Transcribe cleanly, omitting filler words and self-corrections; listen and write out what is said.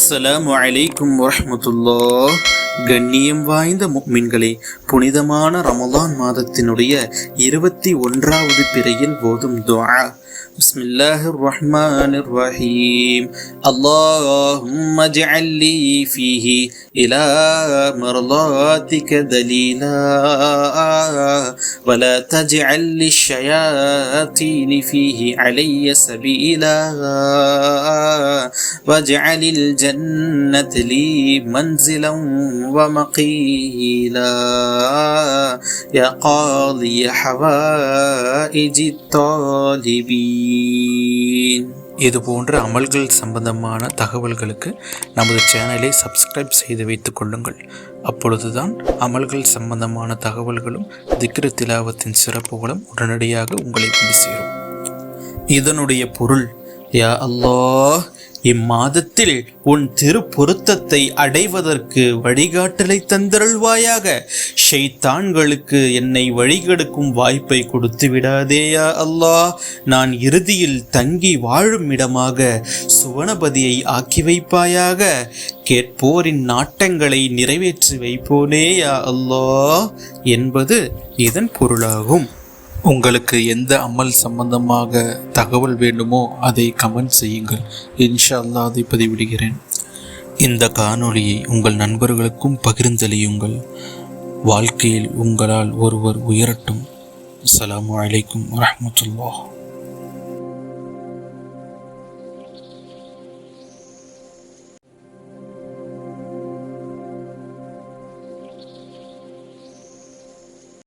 அஸ்ஸலாமு அலைக்கும் வரஹ்மத்துல்லாஹ். கண்ணியம் வாய்ந்த முஃமின்களே, புனிதமான ரமலான் மாதத்தினுடைய 21வது பிறையில் ஓதும் துஆ. பிஸ்மில்லாஹிர் ரஹ்மானிர் ரஹீம். அல்லாஹும்ம ஜஅல் லீ ஃபீஹி இலா மர்லாத்திக தலீலா வலா தஜ்அல் லிஷயாத்தீனி ஃபீஹி அலைய சபீலா வஜ்அலில் ஜன்னத லீ மன்சிலன் வமகீலா யா காலி ஹவாயிஜி தாலிபீன். இது போன்ற அமல்கள் சம்பந்தமான தகவல்களுக்கு நமது சேனலை சப்ஸ்கிரைப் செய்து வைத்துக் கொள்ளுங்கள். அப்பொழுதுதான் அமல்கள் சம்பந்தமான தகவல்களும் திக்ரு திலாவத்தின் சிறப்புகளும் உடனடியாக உங்களை வந்து சேரும். இதனுடைய பொருள், யா அல்லாஹ், இம்மாதத்தில் உன் திருப்பொருத்தத்தை அடைவதற்கு வழிகாட்டலை தந்தருள்வாயாக. ஷைத்தான்களுக்கு என்னை வழிகெடுக்கும் வாய்ப்பை கொடுத்து விடாதே யா அல்லாஹ். நான் இறுதியில் தங்கி வாழும் இடமாக சுவனபதியை ஆக்கி வைப்பாயாக. கேட்போரின் நாட்டங்களை நிறைவேற்றி வைப்போனே யா அல்லாஹ் என்பது இதன் பொருளாகும். உங்களுக்கு எந்த அமல் சம்பந்தமாக தகவல் வேண்டுமோ அதை கமெண்ட் செய்யுங்கள். இன்ஷா அல்லாஹ் அதை பதிவிடுகிறேன். இந்த காணொளியை உங்கள் நண்பர்களுக்கும் பகிர்ந்தளியுங்கள். வாழ்க்கையில் உங்களால் ஒருவர் உயரட்டும். அஸ்ஸலாமு அலைக்கும் வரஹ்மத்துல்லாஹ்.